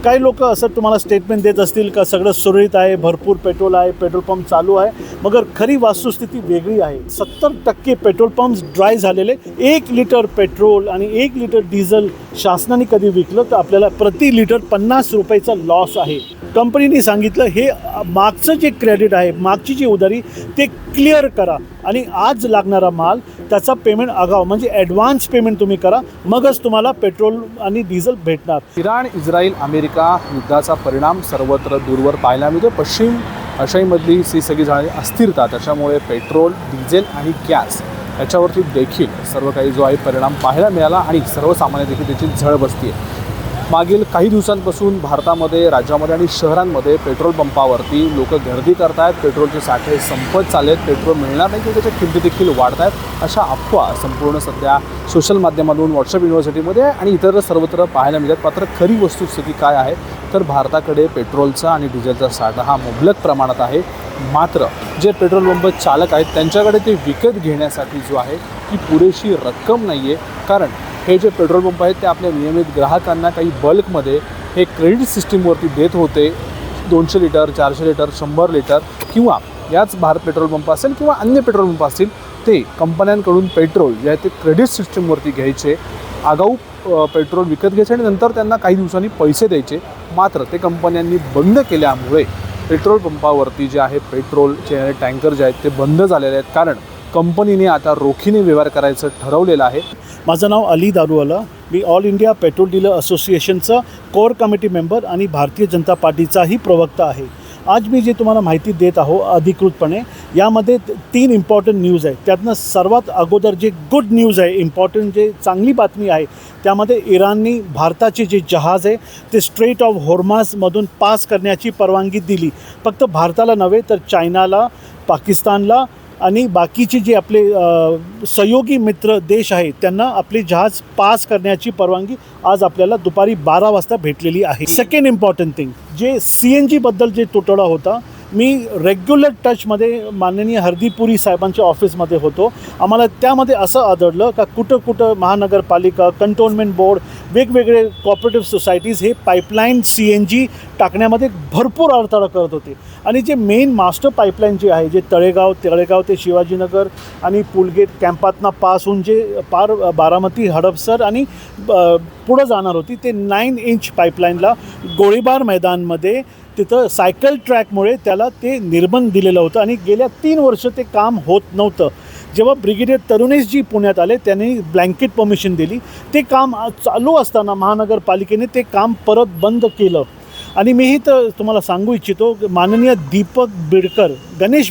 काही लोक असं तुम्हाला स्टेटमेंट देत असतील का सगळं सुरळीत आहे, भरपूर पेट्रोल आहे, पेट्रोल पंप चालू आहे, मगर खरी वास्तुस्थिती वेगळी आहे. 70% पेट्रोल पंप्स ड्राय झालेले. 1 लिटर पेट्रोल आणि 1 लिटर डिझेल शासनाने कधी विकलं तर आपल्याला प्रति लिटर 50 रुपयाचा लॉस आहे. कंपनीने सांगितलं हे मागचं जे क्रेडिट आहे, मागची जी उधारी ते क्लिअर करा आणि आज लागणारा माल त्याचा पेमेंट आगाव म्हणजे ॲडव्हान्स पेमेंट तुम्ही करा, मगच तुम्हाला पेट्रोल आणि डिझेल भेटणार. इराण, इस्रायल, अमेरिका युद्धाचा परिणाम सर्वत्र दूरवर पाहायला मिळतो. पश्चिम आशियामधली ही सगळी झालेली अस्थिरता, त्याच्यामुळे पेट्रोल, डिझेल आणि गॅस याच्यावरती देखील सर्व काही जो आहे परिणाम पाहायला मिळाला आणि सर्वसामान्य देखील त्याची झळ बसते आहे. मागील काही दिवसांपासून भारतामध्ये, राज्यामध्ये आणि शहरांमध्ये पेट्रोल पंपावरती लोक गर्दी करत आहेत. पेट्रोलचे साठे संपत चालले आहेत, पेट्रोल मिळणार नाही किंवा त्याच्या किमती देखील वाढत आहेत, अशा अफवा संपूर्ण सध्या सोशल माध्यमातून, व्हॉट्सअप युनिव्हर्सिटीमध्ये आणि इतर सर्वत्र पाहायला मिळतात. मात्र खरी वस्तुस्थिती काय आहे तर भारताकडे पेट्रोलचा आणि डिझेलचा साठा हा मुबलक प्रमाणात आहे. मात्र जे पेट्रोल पंप चालक आहेत त्यांच्याकडे ते विकत घेण्यासाठी जो आहे ती पुरेशी रक्कम नाही आहे. कारण हे जे पेट्रोल पंप आहेत ते आपल्या नियमित ग्राहकांना काही बल्कमध्ये हे क्रेडिट सिस्टीमवरती देत होते. 200 लिटर, 400 लिटर, 100 लिटर किंवा याच भारत पेट्रोल पंप असेल किंवा अन्य पेट्रोल पंप असतील, ते कंपन्यांकडून पेट्रोल जे आहे ते क्रेडिट सिस्टीमवरती घ्यायचे, आगाऊ पेट्रोल विकत घ्यायचे आणि नंतर त्यांना काही दिवसांनी पैसे द्यायचे. मात्र ते कंपन्यांनी बंद केल्यामुळे पेट्रोल पंपावरती जे आहे पेट्रोलचे टँकर जे आहेत ते बंद झालेले आहेत. कारण कंपनीने आता रोखीने व्यवहार करायचं ठरवलेलं आहे. माझं नाव अली दारूवाला. मी ऑल इंडिया पेट्रोल डीलर असोसिएशनचा कोर कमिटी मेंबर आणि भारतीय जनता पार्टीचाही प्रवक्ता आहे. आज मी जे तुम्हाला माहिती देत आहो अधिकृतपणे, यामध्ये 3 इम्पॉर्टंट न्यूज आहे. त्यातनं सर्वात अगोदर जे गुड न्यूज आहे, इम्पॉर्टंट जे चांगली बातमी आहे, त्यामध्ये इराणनी भारताचे जे जहाज आहे ते स्ट्रेट ऑफ होर्माझमधून पास करण्याची परवानगी दिली. फक्त भारताला नव्हे तर चायनाला, पाकिस्तानला आणि बाकीचे जे आपले सहयोगी मित्र देश आहेत त्यांना आपले जहाज पास करण्याची परवानगी आज आपल्याला दुपारी 12 वाजता भेटलेली आहे. सेकंड इम्पॉर्टंट थिंग, जे CNG बद्दल जे तुटवडा होता, मी रेग्युलर टचमध्ये माननीय हरदीपुरी साहेबांच्या ऑफिसमध्ये होतो. आम्हाला त्यामध्ये असं आढळलं का कुठं महानगरपालिका, कंटोन्मेंट बोर्ड, वेगवेगळे कॉपरेटिव्ह सोसायटीज हे पाईपलाईन CNG टाकण्यामध्ये भरपूर अडथळा करत होते. आणि जे मेन मास्टर पाईपलाईन जे आहे, जे तळेगाव ते शिवाजीनगर आणि पुलगेट कॅम्पातनं पास होऊन जे पार बारामती, हडपसर आणि पुढं जाणार होती, ते 9 इंच पाईपलाईनला गोळीबार मैदानमध्ये तिथं सायकल ट्रॅकमुळे त्याला ते निर्बंध दिलेलं होतं आणि गेल्या 3 वर्ष ते काम होत नव्हतं. जेव्हा ब्रिगेडियर तरुणेशजी पुण्यात आले त्यांनी ब्लँकेट परमिशन दिली. ते काम चालू असताना महानगरपालिकेने ते काम परत बंद केलं. आणि मीही तर तुम्हाला सांगू इच्छितो, माननीय गणेश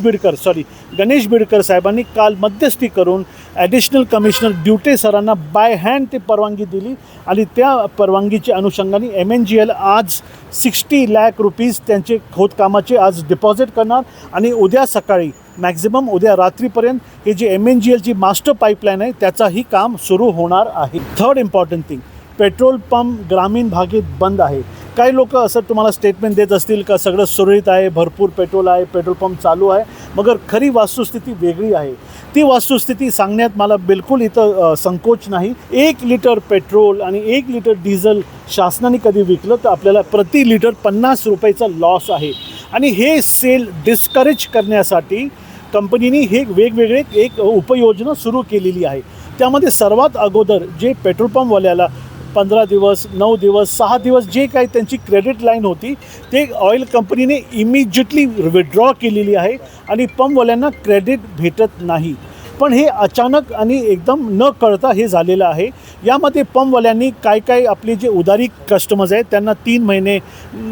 बिडकर साहेबांनी काल मध्यस्थी करून ॲडिशनल कमिशनर ड्युटे सरांना बाय हँड ते परवानगी दिली आणि त्या परवानगीच्या अनुषंगाने MNGL आज 60 लाख रुपीज त्यांचे खोदकामाचे आज डिपॉझिट करणार आणि उद्या सकाळी मॅक्झिमम उद्या रात्रीपर्यंत हे जे MNGLची मास्टर पाईपलाईन आहे त्याचाही काम सुरू होणार आहे. Third important thing, petrol pump ग्रामीण भागात बंद आहे. काही लोक असं तुम्हाला स्टेटमेंट देत असतील का सगळं सुरळीत आहे, भरपूर पेट्रोल आहे, पेट्रोल पंप चालू आहे, मगर खरी वास्तुस्थिती वेगळी आहे. ती वास्तुस्थिती सांगण्यात मला बिलकुल इथं संकोच नाही. 1 लिटर पेट्रोल आणि 1 लिटर डिझेल शासनाने कधी विकलं तर आपल्याला प्रति लिटर 50 रुपयाचा लॉस आहे. आणि हे सेल डिस्करेज करण्यासाठी कंपनीने हे वेगवेगळे एक उपयोजना सुरू केलेली आहे. त्यामध्ये सर्वात अगोदर जे पेट्रोल पंपवाल्याला 15 दिवस, 9 दिवस, 6 दिवस जे काही त्यांची क्रेडिट लाईन होती ते ऑइल कंपनीने इमिजिएटली विड्रॉ केलेली आहे आणि पंपवाल्यांना क्रेडिट भेटत नाही. पण हे अचानक आणि एकदम न कळता हे झालेलं आहे. यामध्ये पंपवाल्यांनी काय आपले जे उधारी कस्टमर्स आहेत त्यांना 3 महिने,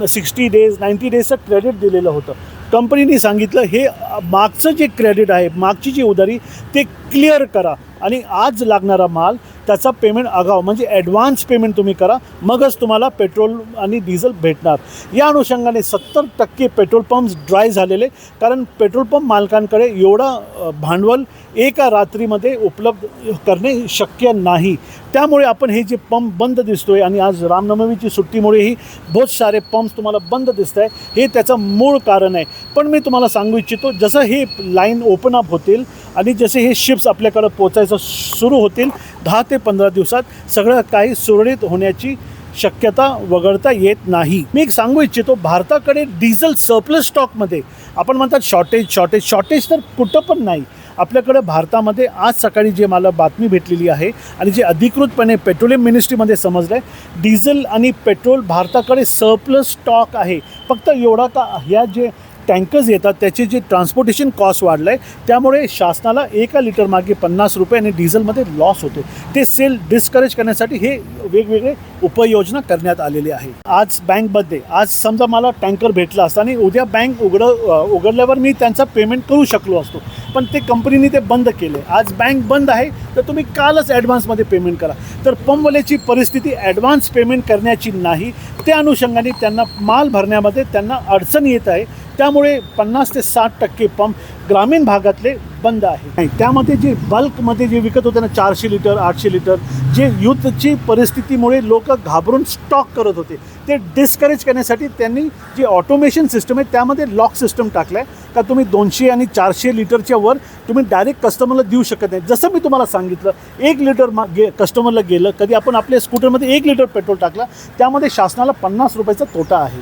60 डेज, 90 डेजचं क्रेडिट दिलेलं होतं. कंपनीने सांगितलं हे मागचं जे क्रेडिट आहे, मागची जी उधारी ते क्लिअर करा आणि आज लागणारा माल त्याचा पेमेंट आगाव म्हणजे ॲडव्हान्स पेमेंट तुम्ही करा, मगच तुम्हाला पेट्रोल आणि डिझेल भेटणार. या अनुषंगाने 70% पेट्रोल पंप्स ड्राय झालेले. कारण पेट्रोल पंप मालकांकडे एवढा भांडवल एका रात्रीमध्ये उपलब्ध करणे शक्य नाही. त्यामुळे आपण हे जे पंप बंद दिसतोय आणि आज रामनवमीची सुट्टीमुळेही बहुत सारे पंप्स तुम्हाला बंद दिसत आहे, हे त्याचं मूळ कारण आहे. पण मी तुम्हाला सांगू इच्छितो, जसं हे लाईन ओपन अप होतील आणि जसे हे शिप्स आपल्याकडं पोचायचं सुरू होतील 10 ते 15 दिवसात सगळं काही सुरळीत होण्याची शक्यता वगळता येत नाही. मी एक सांगू इच्छितो, भारताकडे डिझेल सरप्लस स्टॉकमध्ये आपण म्हणतात शॉर्टेज तर कुठं पण नाही. आपल्याकडे भारतामध्ये आज सकाळी जे मला बातमी भेटलेली आहे आणि जे अधिकृतपणे पेट्रोलियम मिनिस्ट्रीमध्ये समजलं आहे, डिझेल आणि पेट्रोल भारताकडे सरप्लस स्टॉक आहे. फक्त एवढा का ह्या जे टँकर्स येतात त्याचे जे ट्रान्सपोर्टेशन कॉस्ट वाढलं आहे, त्यामुळे शासनाला 1 लिटर मागे 50 रुपये आणि डिझेलमध्ये लॉस होतो. ते सेल डिस्करेज करण्यासाठी हे वेगवेगळे उपाययोजना करण्यात आलेली आहे. आज बँक बंद आहे. आज समजा मला टँकर भेटला असता आणि उद्या बँक उघडल्यावर मी त्यांचा पेमेंट करू शकलो असतो, पण ते कंपनीने ते बंद केले. आज बँक बंद आहे तर तुम्ही कालच ॲडव्हान्समध्ये पेमेंट करा. तर पंपवाल्याची परिस्थिती ॲडव्हान्स पेमेंट करण्याची नाही, त्या अनुषंगाने त्यांना माल भरण्यामध्ये त्यांना अडचण येत आहे. त्यामुळे 50 ते 60% पंप ग्रामीण भागातले बंद आहे. नाही, त्यामध्ये जे बल्कमध्ये जे विकत होते ना 400 लिटर 800 लिटर, जे युद्धची परिस्थितीमुळे लोक घाबरून स्टॉक करत होते, ते डिस्करेज करण्यासाठी त्यांनी जे ऑटोमेशन सिस्टम आहे त्यामध्ये लॉक सिस्टम टाकलं आहे का तुम्ही 200 आणि 400 लिटरच्या वर तुम्ही डायरेक्ट कस्टमरला देऊ शकत नाही. जसं मी तुम्हाला सांगितलं, 1 लिटर कस्टमरला गेलं, कधी आपण आपल्या स्कूटरमध्ये 1 लिटर पेट्रोल टाकलं, त्यामध्ये शासनाला 50 रुपयाचा तोटा आहे.